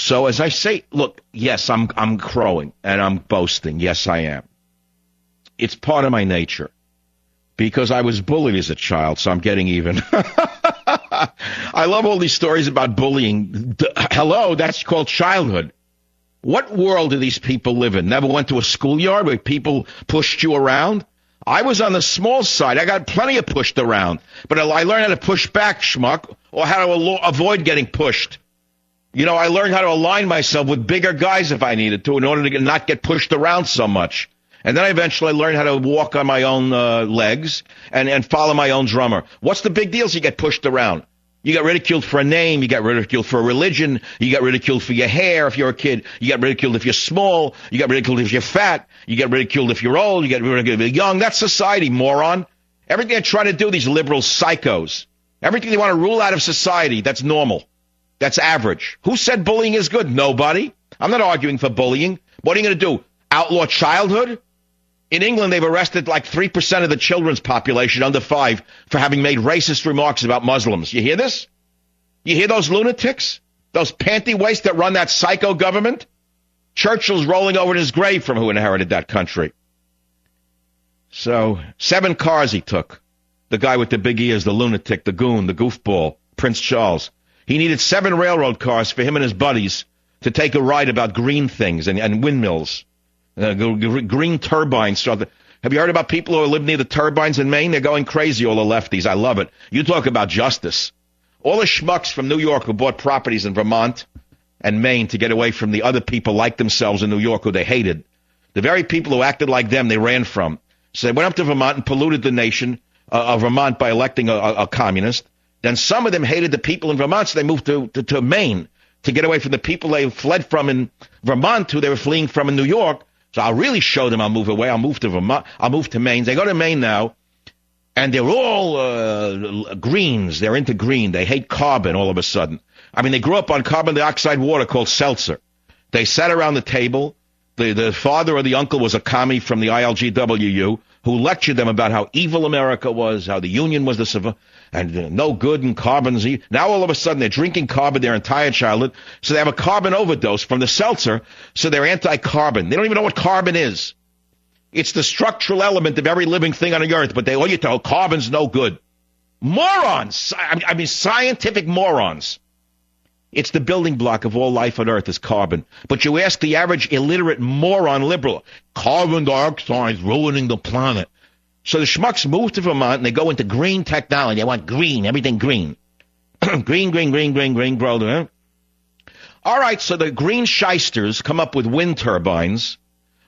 So as I say, look, yes, I'm crowing and I'm boasting. Yes, I am. It's part of my nature because I was bullied as a child, so I'm getting even. I love all these stories about bullying. Hello, that's called childhood. What world do these people live in? Never went to a schoolyard where people pushed you around? I was on the small side. I got plenty of pushed around. But I learned how to push back, schmuck, or how to avoid getting pushed. You know, I learned how to align myself with bigger guys if I needed to in order to not get pushed around so much. And then I eventually learned how to walk on my own legs and follow my own drummer. What's the big deal if you get pushed around? You get ridiculed for a name. You get ridiculed for a religion. You get ridiculed for your hair if you're a kid. You get ridiculed if you're small. You get ridiculed if you're fat. You get ridiculed if you're old. You get ridiculed if you're young. That's society, moron. Everything they're trying to do, these liberal psychos, everything they want to rule out of society, that's normal. That's average. Who said bullying is good? Nobody. I'm not arguing for bullying. What are you going to do? Outlaw childhood? In England, they've arrested like 3% of the children's population under 5 for having made racist remarks about Muslims. You hear this? You hear those lunatics? Those panty waists that run that psycho government? Churchill's rolling over in his grave from who inherited that country. So, 7 cars he took. The guy with the big ears, the lunatic, the goon, the goofball, Prince Charles. He needed 7 railroad cars for him and his buddies to take a ride about green things and windmills. Green turbines. Have you heard about people who live near the turbines in Maine? They're going crazy, all the lefties. I love it. You talk about justice. All the schmucks from New York who bought properties in Vermont and Maine to get away from the other people like themselves in New York who they hated. The very people who acted like them, they ran from. So they went up to Vermont and polluted the nation of Vermont by electing a communist. Then some of them hated the people in Vermont, so they moved to Maine to get away from the people they fled from in Vermont, who they were fleeing from in New York. So I'll really show them I'll move away. I'll move to Vermont. I'll move to Maine. They go to Maine now, and they're all greens. They're into green. They hate carbon all of a sudden. I mean, they grew up on carbon dioxide water called seltzer. They sat around the table. The father or the uncle was a commie from the ILGWU who lectured them about how evil America was, how the Union was and no good and carbon's evil. Now all of a sudden they're drinking carbon their entire childhood, so they have a carbon overdose from the seltzer, so they're anti-carbon. They don't even know what carbon is. It's the structural element of every living thing on the earth, but you tell carbon's no good. Morons! I mean, scientific morons. It's the building block of all life on earth is carbon. But you ask the average illiterate moron liberal, carbon dioxide's ruining the planet. So the schmucks move to Vermont and they go into green technology. They want green, everything green. green, grow. All right, so the green shysters come up with wind turbines,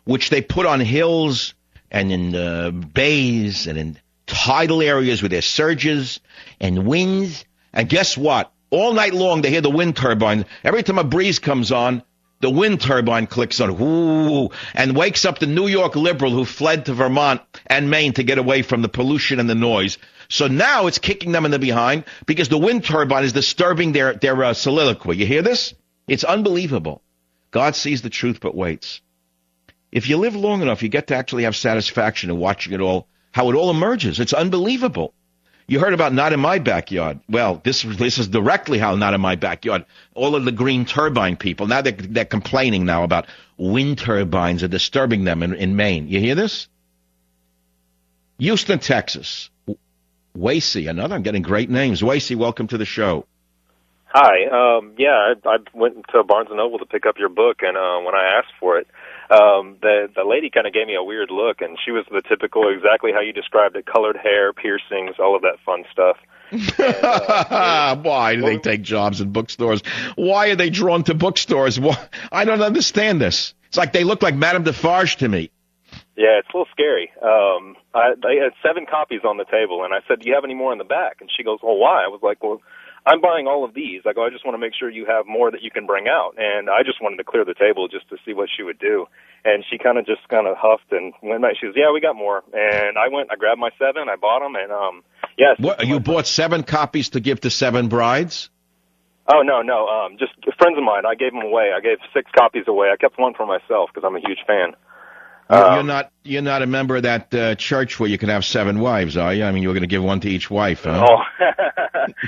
which they put on hills and in bays and in tidal areas with their surges and winds. And guess what? All night long, they hear the wind turbine. Every time a breeze comes on, the wind turbine clicks on, whoo, and wakes up the New York liberal who fled to Vermont and Maine to get away from the pollution and the noise. So now it's kicking them in the behind because the wind turbine is disturbing their soliloquy. You hear this? It's unbelievable. God sees the truth but waits. If you live long enough, you get to actually have satisfaction in watching it all, how it all emerges. It's unbelievable. You heard about Not in My Backyard. Well, this is directly how Not in My Backyard. All of the green turbine people, now they're complaining now about wind turbines are disturbing them in Maine. You hear this? Houston, Texas. Wasey, I'm getting great names. Wasey, welcome to the show. Hi. I went to Barnes & Noble to pick up your book, and when I asked for it, the lady kind of gave me a weird look, and she was the typical, exactly how you described it, colored hair, piercings, all of that fun stuff. And, why do they take jobs in bookstores? Why are they drawn to bookstores? I don't understand this. It's like they look like Madame Defarge to me. Yeah, it's a little scary. I had 7 copies on the table, and I said, do you have any more in the back? And she goes, well, why? I was like, well, I'm buying all of these. I go, I just want to make sure you have more that you can bring out. And I just wanted to clear the table just to see what she would do. And she kind of huffed and went back. She goes, yeah, we got more. And I grabbed my 7, I bought them, and yes. What, you bought 7 copies to give to 7 brides? Oh, no, just friends of mine. I gave them away. I gave 6 copies away. I kept one for myself because I'm a huge fan. You're not a member of that church where you can have 7 wives, are you? I mean, you're going to give one to each wife, huh? Oh,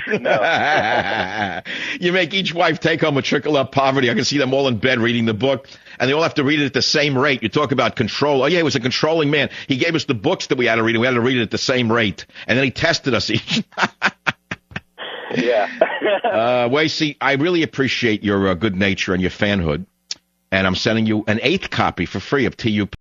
no. You make each wife take home a trickle up poverty. I can see them all in bed reading the book, and they all have to read it at the same rate. You talk about control. Oh, yeah, he was a controlling man. He gave us the books that we had to read, and we had to read it at the same rate. And then he tested us each. Yeah. Wasey, I really appreciate your good nature and your fanhood, and I'm sending you an 8th copy for free of TUP.